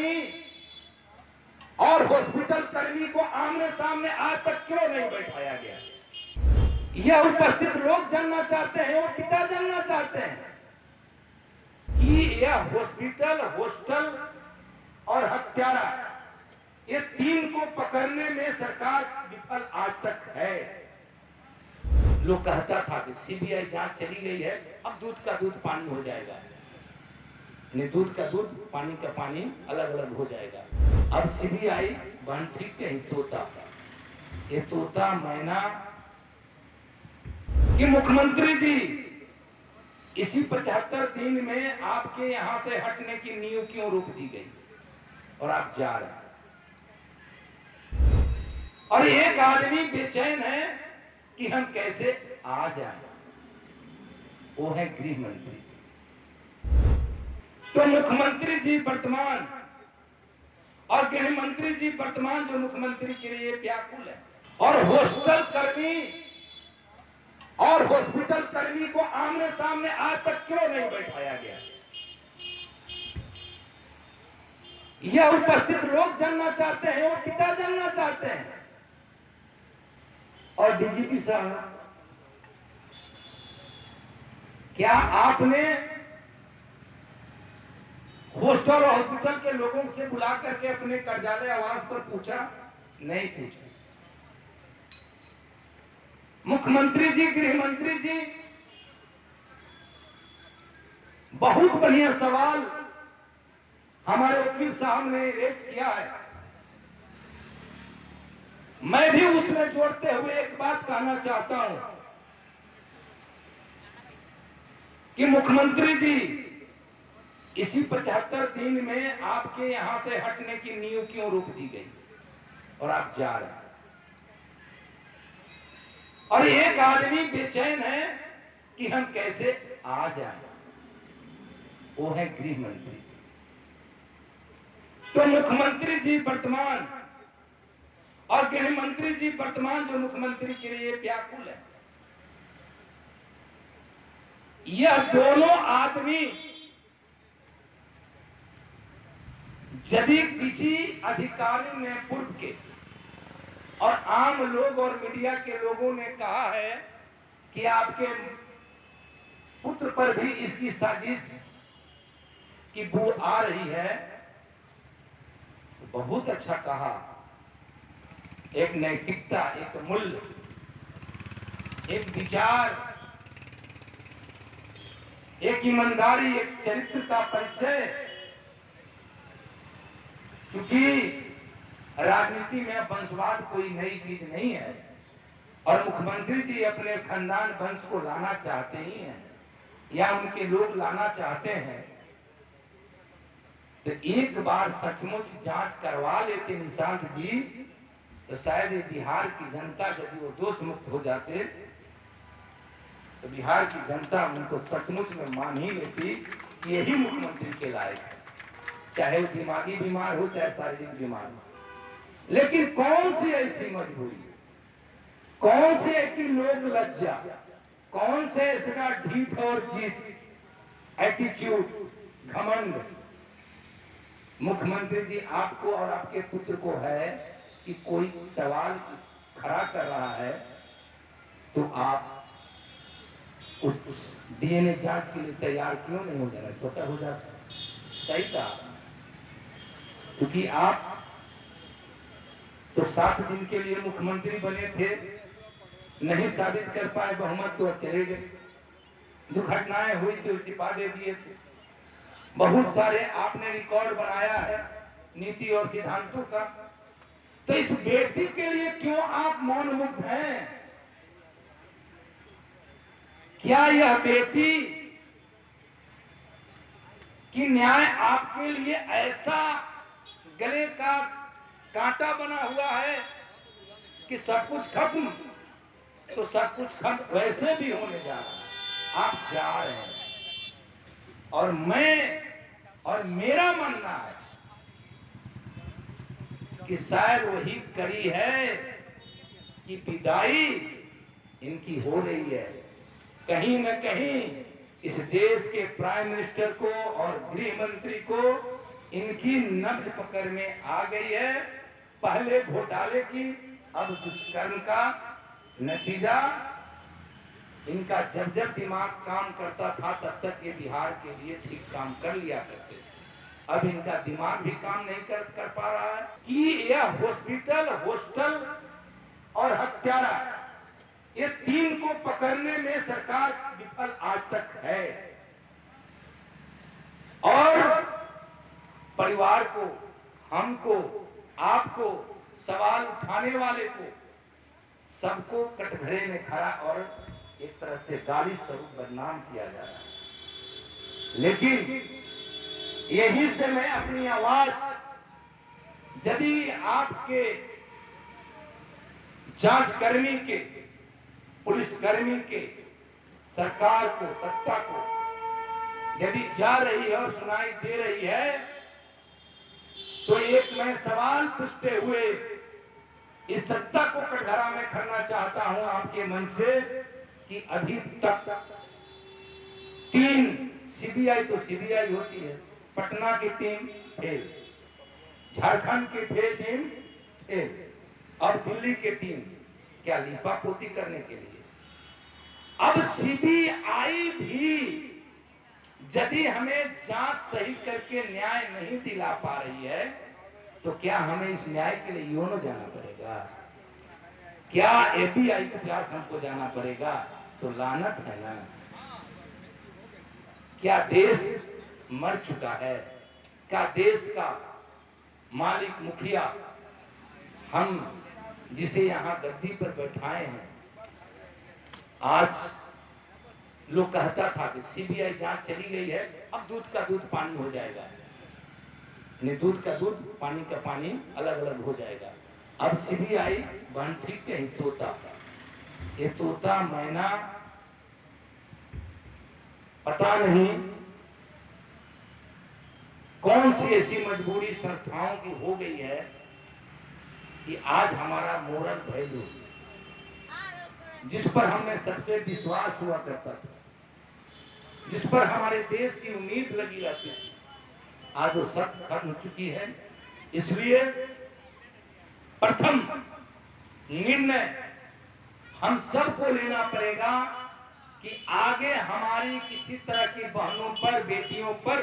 कर्मी और हॉस्पिटल कर्मी को आमने सामने आज तक क्यों नहीं बैठाया गया? यह उपस्थित लोग जानना चाहते हैं, वो पिता जानना चाहते हैं कि यह हॉस्पिटल, हॉस्टल और हत्यारा, ये तीन को पकड़ने में सरकार विफल आज तक है। लोग कहता था कि सीबीआई जांच चली गई है, अब दूध का दूध पानी हो जाएगा, नहीं दूध का दूध पानी का पानी अलग अलग हो जाएगा। अब सीबीआई बन ठीक है, तोता, ये तोता मैना कि मुख्यमंत्री जी इसी 75 दिन में आपके यहां से हटने की नींव क्यों रोक दी गई और आप जा रहे हैं? और एक आदमी बेचैन है कि हम कैसे आ जाएं, वो है गृह मंत्री जी। तो मुख्यमंत्री जी वर्तमान और गृह मंत्री जी वर्तमान जो मुख्यमंत्री के लिए व्याकुल है, और हॉस्टल कर्मी और हॉस्पिटल कर्मी को आमने सामने आज तक क्यों नहीं बैठाया गया? यह उपस्थित लोग जानना चाहते हैं, वो पिता जानना चाहते हैं। और डीजीपी साहब, क्या आपने हॉस्टल और हॉस्पिटल के लोगों से बुला करके अपने कार्यालय आवास पर पूछा? नहीं पूछा। मुख्यमंत्री जी, गृह मंत्री जी, बहुत बढ़िया सवाल हमारे वकील साहब ने रेज किया है। मैं भी उसमें जोड़ते हुए एक बात कहना चाहता हूं कि मुख्यमंत्री जी इसी 75 दिन में आपके यहां से हटने की नींव क्यों रोक दी गई और आप जा रहे हैं? और एक आदमी बेचैन है कि हम कैसे आ जाएं, वो है गृह मंत्री जी। तो मुख्यमंत्री जी वर्तमान और गृह मंत्री जी वर्तमान जो मुख्यमंत्री के लिए व्याकुल है, यह दोनों आदमी यदि किसी अधिकारी ने पूर्व के और आम लोग और मीडिया के लोगों ने कहा है कि आपके पुत्र पर भी इसकी साजिश की बू आ रही है, तो बहुत अच्छा कहा। एक नैतिकता, एक मूल्य, एक विचार, एक ईमानदारी, एक चरित्र का परिचय। क्योंकि राजनीति में वंशवाद कोई नई चीज नहीं है, और मुख्यमंत्री जी अपने खानदान वंश को लाना चाहते ही हैं या उनके लोग लाना चाहते हैं, तो एक बार सचमुच जांच करवा लेते निशांत जी, तो शायद ये बिहार की जनता यदि वो दोष मुक्त हो जाते तो बिहार की जनता उनको सचमुच में मान ही लेती कि यही मुख्यमंत्री के लायक है, चाहे वो दिमागी बीमार हो चाहे शारीरिक बीमार हो। लेकिन कौन सी ऐसी मजबूरी, कौन सी ऐसी लोक लज्जा, कौन से ऐसा ढीठ और जीत, एटीट्यूड, घमंड मुख्यमंत्री जी आपको और आपके पुत्र को है कि कोई सवाल खड़ा कर रहा है तो आप उस डीएनए जांच के लिए तैयार क्यों नहीं हो जाना? स्वतः हो जाता। सही कहा, क्योंकि आप तो 7 दिन के लिए मुख्यमंत्री बने थे, नहीं साबित कर पाए बहुमत तो चले गए, दुर्घटनाएं हुई तो इस्तीफा दे दिए थे, बहुत सारे आपने रिकॉर्ड बनाया है नीति और सिद्धांतों का। तो इस बेटी के लिए क्यों आप मौन मुक्त हैं? क्या यह बेटी की न्याय आपके लिए ऐसा गले का कांटा बना हुआ है कि सब कुछ खत्म, तो सब कुछ खत्म वैसे भी होने जा रहा है, आप जा रहे हैं। और मैं और मेरा मानना है कि शायद वही कड़ी है कि विदाई इनकी हो रही है। कहीं न कहीं इस देश के प्राइम मिनिस्टर को और गृह मंत्री को इनकी नब्ज पकड़ में आ गई है। पहले घोटाले की, अब दुष्कर्म का नतीजा। इनका जब जब दिमाग काम करता था तब तक ये बिहार के लिए ठीक काम कर लिया करते थे। अब इनका दिमाग भी काम नहीं कर पा रहा है कि यह हॉस्पिटल, हॉस्टल और हत्यारा, ये तीन को पकड़ने में सरकार विफल आज तक है। और परिवार को, हमको, आपको, सवाल उठाने वाले को, सबको कटघरे में खड़ा और एक तरह से गाली स्वरूप बदनाम किया जा रहा है। लेकिन यही से मैं अपनी आवाज, यदि आपके जांचकर्मी के, पुलिसकर्मी के, सरकार को, सत्ता को यदि जा रही है और सुनाई दे रही है, तो एक मैं सवाल पूछते हुए इस सत्ता को कटघरा में करना चाहता हूं आपके मन से कि अभी तक 3 सीबीआई, तो सीबीआई होती है, पटना की टीम फेल, झारखंड की टीम फेल, अब दिल्ली की टीम, क्या लीपापोती करने के लिए? अब सीबीआई भी यदि हमें जांच सही करके न्याय नहीं दिला पा रही है, तो क्या हमें इस न्याय के लिए यूनो जाना पड़ेगा? क्या एपीआई के पास हमको जाना पड़ेगा? तो लानत है ना। क्या देश मर चुका है? क्या देश का मालिक, मुखिया, हम जिसे यहाँ गद्दी पर बैठाए हैं, आज लोग कहता था कि सीबीआई जांच चली गई है, अब दूध का दूध पानी हो जाएगा, नहीं दूध का दूध, पानी का पानी अलग अलग हो जाएगा। अब सीबीआई बन ठीक है, तोता, ये तोता मैना पता नहीं कौन सी ऐसी मजबूरी संस्थाओं की हो गई है कि आज हमारा मोरल वैल्यू, जिस पर हमने सबसे विश्वास हुआ करता था, जिस पर हमारे देश की उम्मीद लगी रहती थी, आज वो सब खत्म हो चुकी है। इसलिए प्रथम निर्णय हम सबको लेना पड़ेगा कि आगे हमारी किसी तरह की बहनों पर, बेटियों पर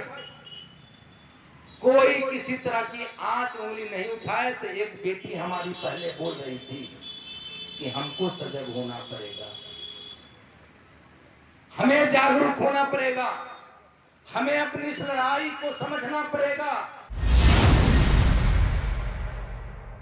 कोई किसी तरह की आंच उंगली नहीं उठाए। तो एक बेटी हमारी पहले बोल रही थी कि हमको सजग होना पड़ेगा, हमें जागरूक होना पड़ेगा, हमें अपनी इस लड़ाई को समझना पड़ेगा